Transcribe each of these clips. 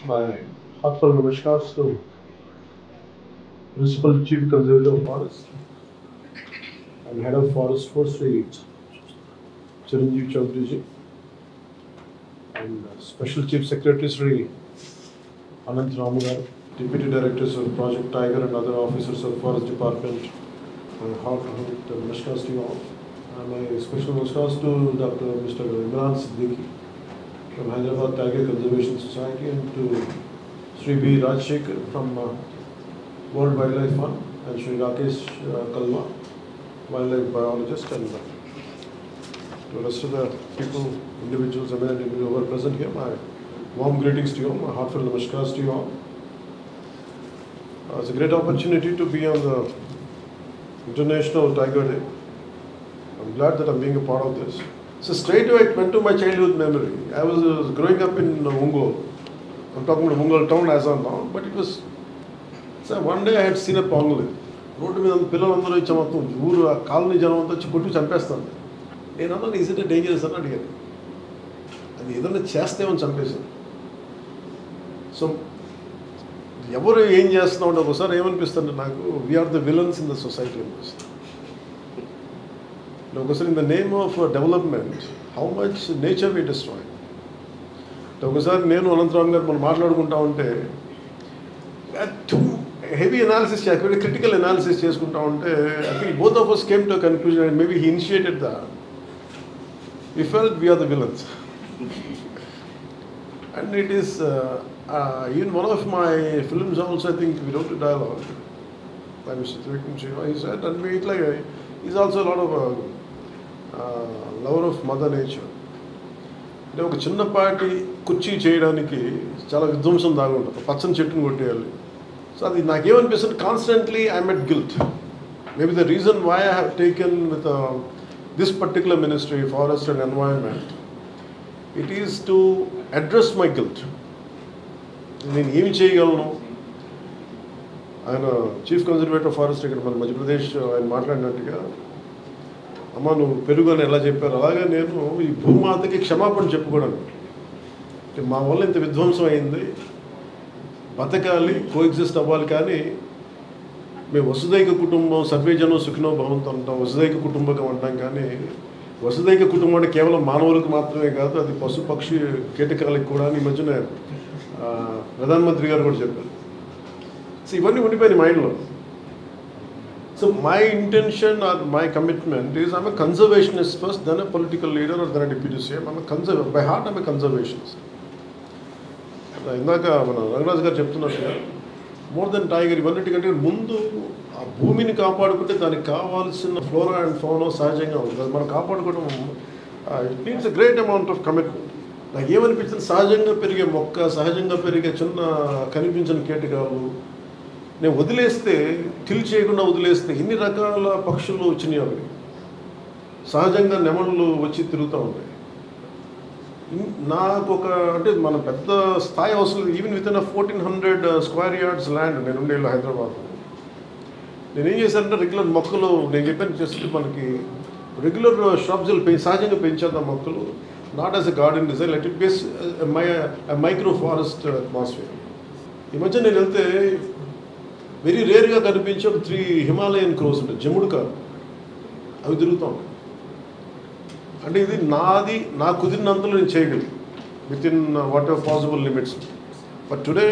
My heartfelt namaskars to Principal Chief Conservator of Forest and Head of Forest Forestry, Chiranjeev Chaudhary, and Special Chief Secretary Sri Anant Ramugaru, Deputy Directors of Project Tiger and other officers of Forest Department. My heartfelt namaskars to you all. My special namaskars to Dr. Mr. Imran Siddiqui from Hyderabad Tiger Conservation Society and to Sri B. Rajshekhar from World Wildlife Fund and Sri Rakesh Kalwa, wildlife biologist, and the rest of the people, individuals, eminent individuals who are present here. My warm greetings to you all, my heartfelt namaskars to you all. It's a great opportunity to be on the International Tiger Day. I'm glad that I'm being a part of this. So straight away it went to my childhood memory. I was growing up in Ungol. I'm talking about Ungol town as of now, but it was. So one day I had seen a pangolin. Road మీద పిల్లలందరూ ఇచ్చే మొత్తం ఊరు ఆ colony జనం అంతా వచ్చి కొట్టి చంపేస్తాను. నేను అన్నాను ఈజ్ ఇట్ డేంజరస్ అని అడిగాను. అది ఏదైనా చేస్తేమని చంపేశాను. సో ఎవరు ఏం చేస్తున్నాం అంటే ఒకసారి ఏమనిపిస్తుంది నాకు, we are the villains in the society అనిపిస్తుంది. ఒకసారి in the name of development how much nature we destroy. ఒకసారి నేను అనంతరామ్ గారు మనం మాట్లాడుకుంటా ఉంటే heavy analysis, critical analysis చేసుకుంటా ఉంటే I think both of us came to a conclusion and maybe he initiated that. We felt we are the villains. And it is in one of my films also, I think we wrote a dialogue by Mr. Trivikram Shiva. He said, and we like he's also a lot of lover of mother nature. అంటే ఒక చిన్నపాటి కుర్చీ చేయడానికి చాలా విధ్వంసం దాగి ఉంటుంది, పచ్చని చెట్టును కొట్టేయాలి. సో అది నాకేమనిపిస్తుంది, constantly I met guilt. Maybe the reason why I have taken with this particular ministry forest and environment, it is to address my guilt. నేను ఏమి చేయగలను. ఆయన చీఫ్ కన్జర్వేటర్ ఫారెస్ట్ ఇక్కడ మన మధ్యప్రదేశ్ ఆయన మాట్లాడినట్టుగా, అమ్మ నువ్వు పెరుగు అని ఎలా చెప్పారు అలాగే నేను ఈ భూమాతకి క్షమాపణ చెప్పుకోవడానికి మా వల్ల ఇంత విధ్వంసం అయింది, బతకాలి, కోఎగ్జిస్ట్ అవ్వాలి. కానీ మేము వసుదైక కుటుంబం, సర్వేజనం సుఖినో భవంతు అంటాం, వసుదైక కుటుంబకం అంటాం. కానీ వసుదైక కుటుంబం అంటే కేవలం మానవులకు మాత్రమే కాదు, అది పశు పక్షి కీటకాలకు కూడా. ఈ మధ్యన ప్రధానమంత్రి గారు కూడా చెప్పారు. సో ఇవన్నీ ఉండిపోయినాయి మైండ్లో. So my intention or my commitment is I'm a conservationist first, then a political leader or then a deputy CM. By heart I'm a conservationist. ఇందాక మన రంగరాజు గారు చెప్తున్నట్టుగా మోర్ దెన్ టైగర్, ఇవన్నిటికంటే ముందు ఆ భూమిని కాపాడుకుంటే దానికి కావాల్సిన ఫ్లోరా అండ్ ఫౌనా సహజంగా ఉంటుంది. అది మనం కాపాడుకోవడం it needs a great amount of commitment. నాకు ఏమనిపించింది, సహజంగా పెరిగే మొక్క, సహజంగా పెరిగే చిన్న కనిపించిన కీటకాలు నేను వదిలేస్తే, కిల్ చేయకుండా వదిలేస్తే ఎన్ని రకాల పక్షులు వచ్చినాయి. అవి సహజంగా నెమళ్ళు వచ్చి తిరుగుతూ ఉంటాయి. నాకు ఒక అంటే మన పెద్ద స్థాయి అవసరం లేదు. Even with in 1400 square yards land నేను ఉండేళ్ళు హైదరాబాద్లో. నేనేం చేశానంటే రెగ్యులర్ మొక్కలు, నేను చెప్పాను జస్ట్ మనకి రెగ్యులర్ షాప్స్ సహజంగా పెంచేద్దాం మొక్కలు, not as a garden design, let it base micro forest atmosphere. ఈ మధ్య నేను వెళ్తే వెరీ రేర్గా కనిపించే 3 హిమాలయన్ క్రోస్ ఉంటాయి, జముడు కాదు, అవి తిరుగుతూ ఉంటాయి. అంటే ఇది నాది, నాకు కుదిరినంతలో నేను చేయగలను within whatever possible limits. But today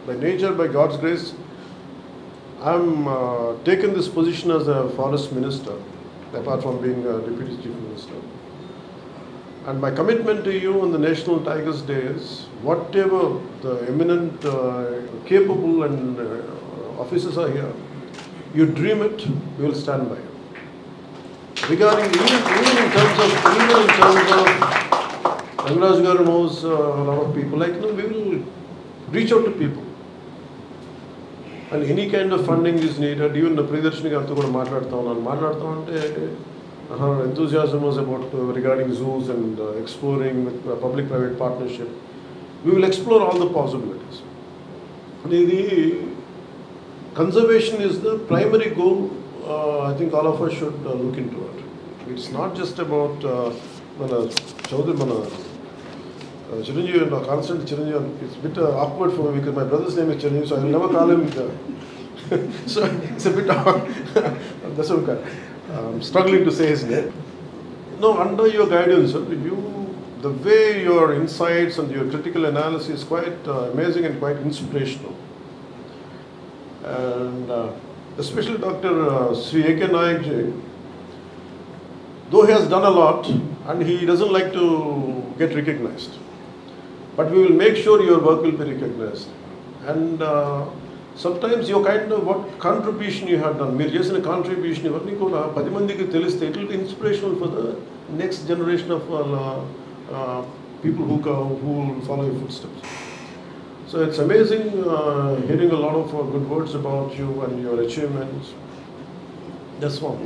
by nature, by God's grace, I'm taken this position as a forest minister apart from being deputy chief minister. And my commitment to you on the National Tigers Day is whatever the eminent, capable and officers are here, you dream it, we will stand by you. Regarding even in terms of Rangaraj Garu knows a lot of people, like we will reach out to people. And any kind of funding is needed. Even the Priyadarshini Gartho kuda maatladta unte her enthusiasm was about regarding zoos and exploring with public-private partnership. We will explore all the possibilities. The conservation is the primary goal. I think all of us should look into it. It's not just about Chaudhary, Chiranjeevi, no, constant Chiranjeevi. It's a bit awkward for me because my brother's name is Chiranjeevi, so I will never call him. So it's a bit that's okay. I'm struggling to say his name. No, under your guidance, the way your insights and your critical analysis is quite amazing and quite inspirational. And especially Dr. Sri A.K. Nayak ji, though he has done a lot and he doesn't like to get recognized, but we will make sure your work will be recognized. And sometimes your kind of what contribution you have done, మీరు చేసిన contribution ఇవన్నీ కూడా 10 మందికి తెలిస్తే it will be inspirational for the next generation of people who will follow your footsteps. So it's amazing hearing a lot of good words about you and your achievements. That's one.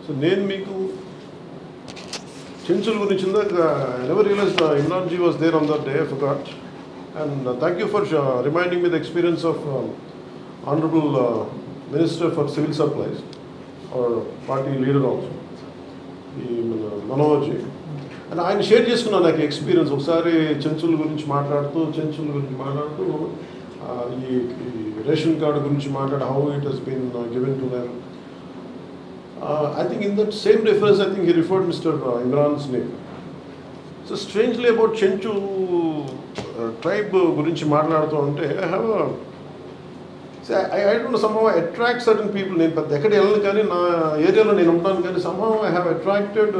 So నేను మీకు చెంచుల గురించి I never realized Imran ji was there on that day, I forgot. And thank you for reminding me the experience of Honorable Minister for Civil Supplies, or party leader also, Manoj ji. And ఆయన share చేసుకున్నాను నాకు experience ఒకసారి చెంచుల గురించి మాట్లాడుతూ ఈ ration card గురించి మాట్లాడు how it has been given to them. I think in that same reference, I think he referred Mr. Imran's name. So strangely about Chenchu tribe గురించి మాట్లాడుతూ ఉంటే I don't know, somehow I attract certain people. నేను పెద్ద ఎక్కడ వెళ్ళను కానీ నా ఏరియాలో నేను ఉంటాను కానీ somehow I have attracted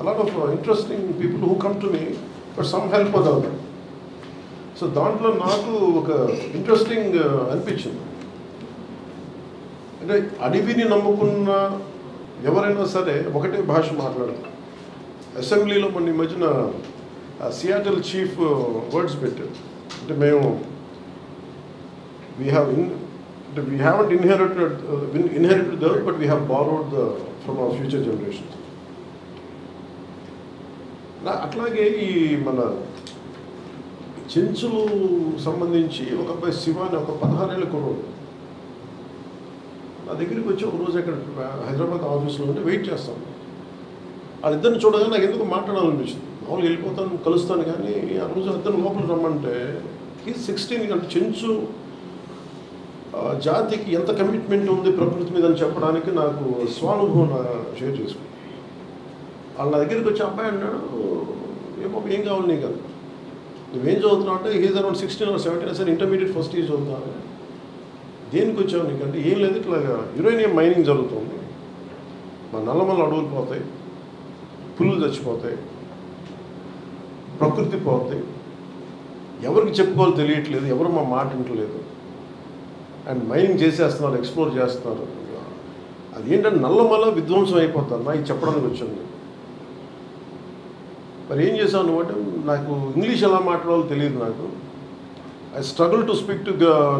a lot of interesting people who come to me for some help or the other. So దాంట్లో నాకు ఒక ఇంట్రెస్టింగ్ అనిపించింది. అంటే అడవిని నమ్ముకున్న ఎవరైనా సరే ఒకటే భాష మాట్లాడతారు. అసెంబ్లీలో మన ఈ మధ్యన సియాటల్ చీఫ్ వర్డ్స్ పెట్టారు. అంటే మేము we haven't inherited the earth, but we have borrowed from our future generations. అట్లాగే ఈ మన చెంచులు సంబంధించి ఒక అబ్బాయి శివ అని ఒక 16 ఏళ్ళ కుర్రోడు నా దగ్గరికి వచ్చి ఒక రోజు అక్కడ హైదరాబాద్ ఆఫీస్లో ఉంటే వెయిట్ చేస్తాను. వాళ్ళిద్దరిని చూడగానే నాకు ఎందుకు మాట్లాడాలనిపించింది. మామూలుగా వెళ్ళిపోతాను కలుస్తాను కానీ ఆ రోజు ఇద్దరు లోపల రమ్మంటే ఈ 16 అంటే చెంచు జాతికి ఎంత కమిట్మెంట్ ఉంది ప్రకృతి మీద అని చెప్పడానికి నాకు స్వానుభవం షేర్ చేసుకున్నాను. వాళ్ళ దగ్గరికి వచ్చి అబ్బాయి అన్నాడు, ఏం కావాలి నీకు అది, నువ్వేం చదువుతున్నావు అంటే he's around 16 or 17 sir intermediate first year చదువుతాను. దేనికి వచ్చావు నీకు అంటే ఏం లేదు, ఇట్లాగా యురేనియం మైనింగ్ జరుగుతుంది, మా నల్లమల్ల అడవులు పోతాయి, పులులు చచ్చిపోతాయి, ప్రకృతి పోతాయి, ఎవరికి చెప్పుకోవాలో తెలియట్లేదు, ఎవరు మా మాట వింటలేదు, అండ్ మైనింగ్ చేసేస్తున్నారు, ఎక్స్ప్లోర్ చేస్తున్నారు, అదేంటంటే నల్లమల్ల విధ్వంసం అయిపోతారు నాకు చెప్పడానికి వచ్చింది. మరి ఏం చేశాను నువ్వు అంటే నాకు ఇంగ్లీష్ ఎలా మాట్లాడాలో తెలియదు. నాకు I struggle to speak to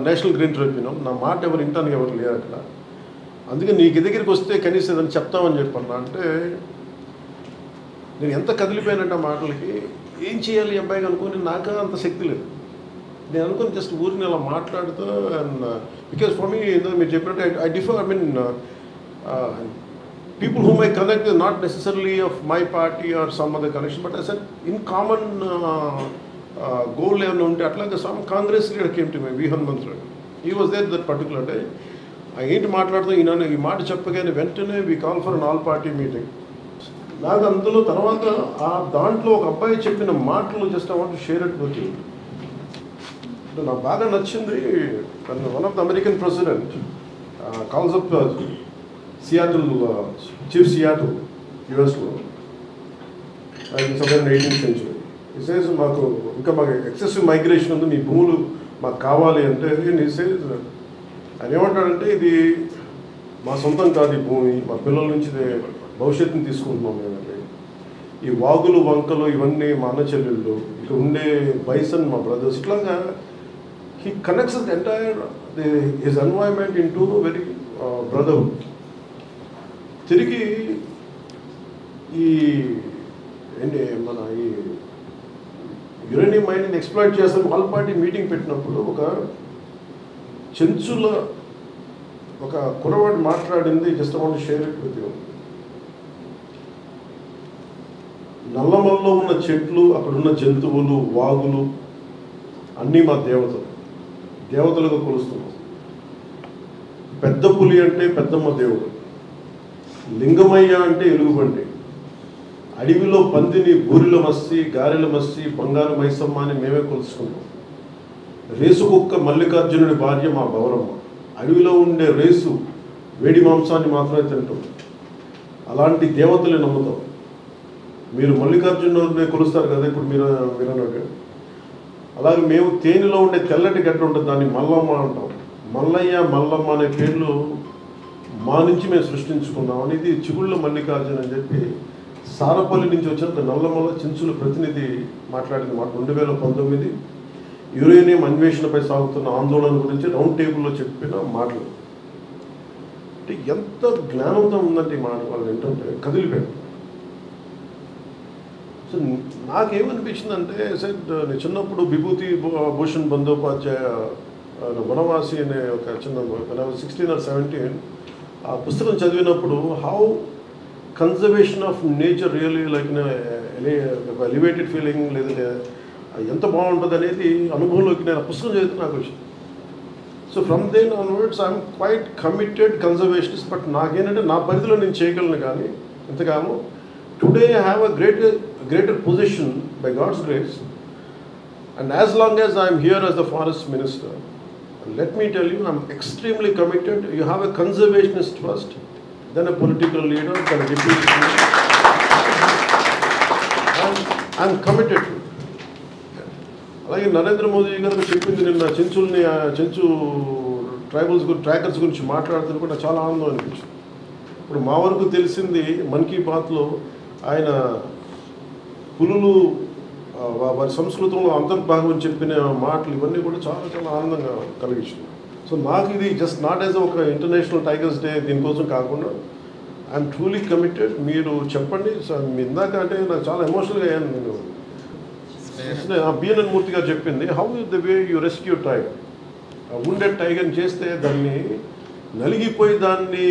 national green tribunal. నా మాట ఎవరు వింటానికి ఎవరు లేరు అక్కడ. అందుకే నీకు దగ్గరికి వస్తే కనీసం ఏదైనా చెప్తామని చెప్పన్నా అంటే నేను ఎంత కదిలిపోయానంటే ఆ మాటలకి ఏం చేయాలి అబ్బాయికి అనుకుని నాకు అంత శక్తి లేదు. నేను అనుకుని జస్ట్ ఊరిని అలా మాట్లాడుతూ అండ్ బికాస్ ఫర్ మీ మీరు చెప్పినట్టు I differ, I mean people whom I connect is not necessarily of my party or some other connection, but I said in common goal ఏమైనా ఉంటే అట్లాగే some Congress leader came to me, V. Hanumantra. He was there that particular day. ఏంటి మాట్లాడుతూ ఈ మాట చెప్పగానే వెంటనే we call for an all party meeting. నాకు అందులో తర్వాత దాంట్లో ఒక అబ్బాయి చెప్పిన మాటలు just I want to share it with you. నాకు బాగా నచ్చింది. One of the American president calls up Seattle chief Seattle యుఎస్లో సదర్న్ 18th century. ఈ సేజ్ మాకు ఎక్సెసివ్ మైగ్రేషన్ ఉంది, మీ భూములు మాకు కావాలి అంటే ఈ సేజ్ ఆయన ఏమంటాడంటే ఇది మా సొంతం కాదు, ఈ భూమి మా పిల్లల నుంచి భవిష్యత్తుని తీసుకుంటున్నాం మేమంటే, ఈ వాగులు వంకలు ఇవన్నీ మా అన్న చెల్లెళ్ళు, ఇక్కడ ఉండే బైసన్ మా బ్రదర్స్, ఇట్లాగా he connects the entire his environment into very brotherhood. తిరిగి ఈ ఏంటి మన ఈ యురేనియం మైనింగ్ ఎక్స్ప్లాయిట్ చేస్తాను ఆల్ పార్టీ మీటింగ్ పెట్టినప్పుడు ఒక చెంచుల ఒక కురవాడు మాట్లాడింది just want to share it with you. నల్లమల్లో ఉన్న చెట్లు, అక్కడున్న జంతువులు, వాగులు అన్నీ మా దేవతలు, దేవతలుగా కొలుస్తున్నాం. పెద్ద పులి అంటే పెద్దమ్మ దేవుడు, లింగమయ్య అంటే ఎలుగుబంటి, అడవిలో పందిని బూరిల మస్సి, గారెల మస్సి, బంగారు మైసమ్మ అని మేమే కొలుసుకుంటాం. రేసు కుక్క మల్లికార్జునుడి భార్య మా గౌరమ్మ. అడవిలో ఉండే రేసు వేడి మాంసాన్ని మాత్రమే తింటాం. అలాంటి దేవతలే నమ్ముతాం. మీరు మల్లికార్జునుడిని కొలుస్తారు కదా ఇప్పుడు మీరు అన్నట్టు. అలాగే మేము తేనెలో ఉండే తెల్లటి గడ్డ ఉంటుంది, దాన్ని మల్లమ్మ అంటాం. మల్లయ్య, మల్లమ్మ అనే పేర్లు మా నుంచి మేము సృష్టించుకున్నాం అనేది చిగుళ్ళ మల్లికార్జున అని చెప్పి సారపల్లి నుంచి వచ్చిన నల్లమల్ల చెంచుల ప్రతినిధి మాట్లాడింది మాట. 2019 యురేనియం అన్వేషణపై సాగుతున్న ఆందోళన గురించి రౌండ్ టేబుల్లో చెప్పిన మాటలు. అంటే ఎంత జ్ఞానంతో ఉందంటే ఈ మాట వాళ్ళు ఏంటంటే కదిలిపోయాడు. సో నాకేమనిపించిందంటే నేను చిన్నప్పుడు విభూతి భూషణ్ బందోపాధ్యాయ వనవాసి అనే ఒక చిన్న 16 or 17 ఆ పుస్తకం చదివినప్పుడు how conservation of nature really like elevated feeling, లేదంటే ఎంత బాగుంటుంది అనేది అనుభవంలోకి నేను ఆ పుస్తకం చదివితే నాకు వచ్చింది. So from then onwards I'm quite committed conservationist. But నాకేంటంటే నా పరిధిలో నేను చేయగలను, కానీ ఇంతకాలం today I have a greater position by God's grace, and as long as I am here as the forest minister, let me tell you, I am extremely committed. You have a conservationist first, then a political leader, then a deputy leader, and I am committed to it. అలాగే నరేంద్ర మోదీ గారు చెప్పింది నిన్న Chenchu trackers గురించి మాట్లాడుతున్న కూడా చాలా ఆనందం అనిపించింది. ఇప్పుడు మా వరకు తెలిసింది మన్ కీ బాత్లో ఆయన పులులు వారి సంస్కృతంలో అంతర్భాగం చెప్పిన మాటలు ఇవన్నీ కూడా చాలా చాలా ఆనందంగా కలిగించింది. సో నాకు ఇది జస్ట్ నాట్ యాజ్ ఒక ఇంటర్నేషనల్ టైగర్స్ డే దీనికోసం కాకుండా ఐఎమ్ ట్రూలీ కమిటెడ్. మీరు చెప్పండి. సో ఇందాక అంటే నాకు చాలా ఎమోషనల్గా అయ్యాను. నేను బిఎన్ఎన్ మూర్తి గారు చెప్పింది how the way you rescue tiger. ఉండే టైగర్ని చేస్తే దాన్ని నలిగిపోయి దాన్ని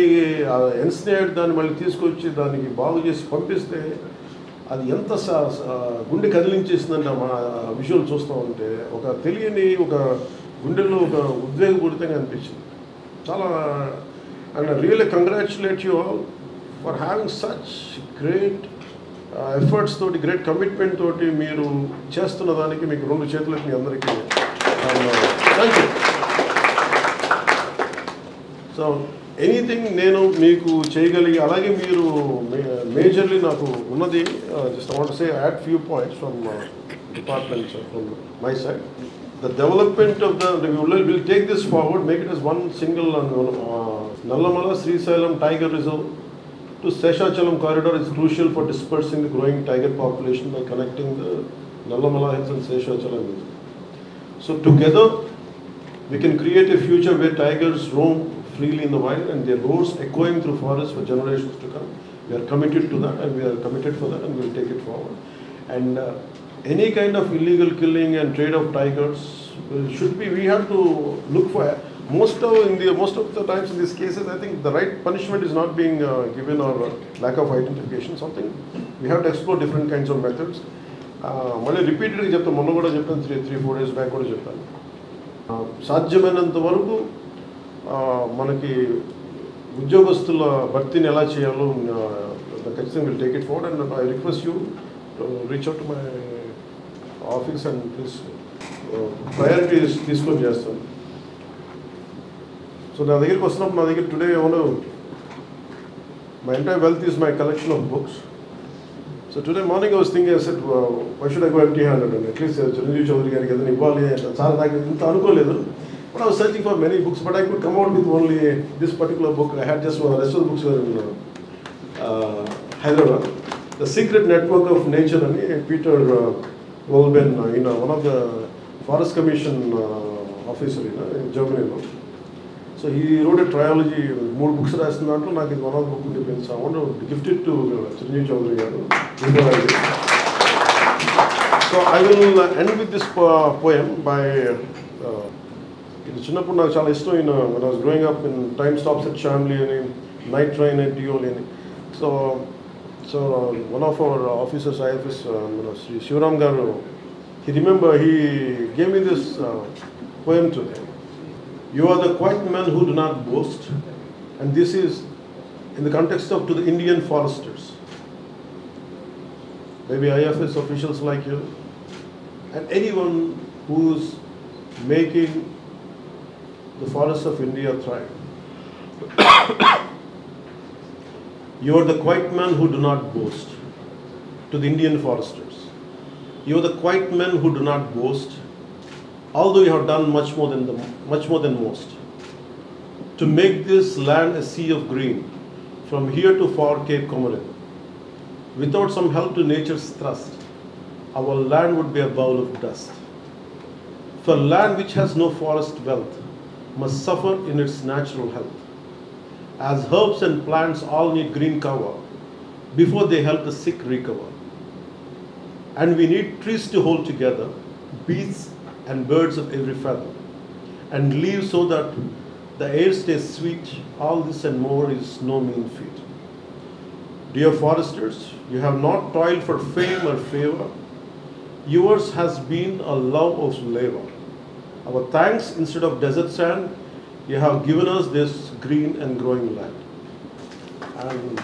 ఎన్స్నేడ్ దాన్ని మళ్ళీ తీసుకొచ్చి దానికి బాగు చేసి పంపిస్తే అది ఎంత గుండె కదిలించేసిందంటే మా విజువల్ చూస్తూ ఉంటే ఒక తెలియని ఒక గుండెల్లో ఒక ఉద్వేగపూరితంగా అనిపించింది చాలా. And really congratulate you all for having such great efforts తోటి, గ్రేట్ కమిట్మెంట్ తోటి మీరు చేస్తున్న దానికి మీకు 2 చేతులకి మీ అందరికీ థ్యాంక్ యూ. సో ఎనీథింగ్ నేను మీకు చేయగలిగి, అలాగే మీరు మేజర్లీ నాకు ఉన్నది just I want to say add few points from departments from my side. The development of will take this forward, make it as one single Nallamala Srisailam Tiger Reserve to Seshachalam corridor is crucial for dispersing the growing tiger population by connecting the Nallamala Hills and Seshachalam Hills. So together we can create a future where tigers roam freely in the wild and their roars echoing through forests for generations to come. We are committed to that, and we are committed for that, and we will take it forward. And any kind of illegal killing and trade of tigers should be, we have to look for most of the times in these cases I think the right punishment is not being given, or lack of identification, something we have to explore different kinds of methods. మళ్ళీ రిపీటెడ్గా చెప్తాను, మొన్న కూడా చెప్పాను, 3-4 days back కూడా చెప్పాను. సాధ్యమైనంత వరకు మనకి ఉద్యోగస్తుల భర్తీని ఎలా చేయాలో ఖచ్చితంగా will take it forward. And I request you to reach out to my office and please priorities తీసుకొని చేస్తాను. సో నా దగ్గరికి వస్తున్నప్పుడు నా దగ్గర today my entire wealth is my collection of books. So today morning I was thinking, I said, why should I go empty-handed? And at least Chiranjeev Chaudhary గారికి ఏదైనా ఇవ్వాలి. చాలా నాకు ఇంత అనుకోలేదు. But I was searching for many books, but I could come out with only this particular book. I had just one. The rest of the books were in Hyderabad. The Secret Network of Nature and Peter Wolben, one of the Forest Commission officer in Germany. So he wrote a trilogy, 3 books రాసిన దాంట్లో నాకు ఇది one of the book ఉండిపోయింది. So I want to gift it to Chiranjeev Chaudhary గారు. So I will end with this poem by ఇది చిన్నప్పుడు నాకు చాలా ఇష్టం. when I was growing up in Time Stops at Shamli అని, Night Train at Dioli అని. So So one of our officers, IFS, Sri Shivaram Garu, he gave me this poem today. You are the quiet men who do not boast, and this is in the context of to the Indian foresters, maybe IFS officials like you, and anyone who's making the forests of India thrive. You are the quiet men who do not boast, to the Indian foresters. You are the quiet men who do not boast, although you have done much more than most, to make this land a sea of green, from here to far Cape Comorin. Without some help to nature's thrust, our land would be a bowl of dust. For land which has no forest wealth must suffer in its natural health, as herbs and plants all need green cover before they help the sick recover. And we need trees to hold together, beasts and birds of every feather, and leaves so that the air stays sweet. All this and more is no mean feat. Dear foresters, you have not toiled for fame or favor. Yours has been a love of labor. Our thanks, instead of desert sand, you have given us this green and growing land. And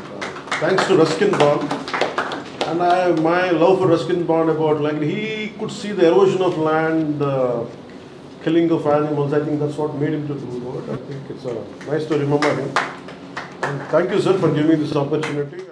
thanks to Ruskin Bond, and my love for Ruskin Bond about like he could see the erosion of land, killing of animals. I think that's what made him to do it. I think it's nice to remember him. And thank you, sir, for giving me this opportunity.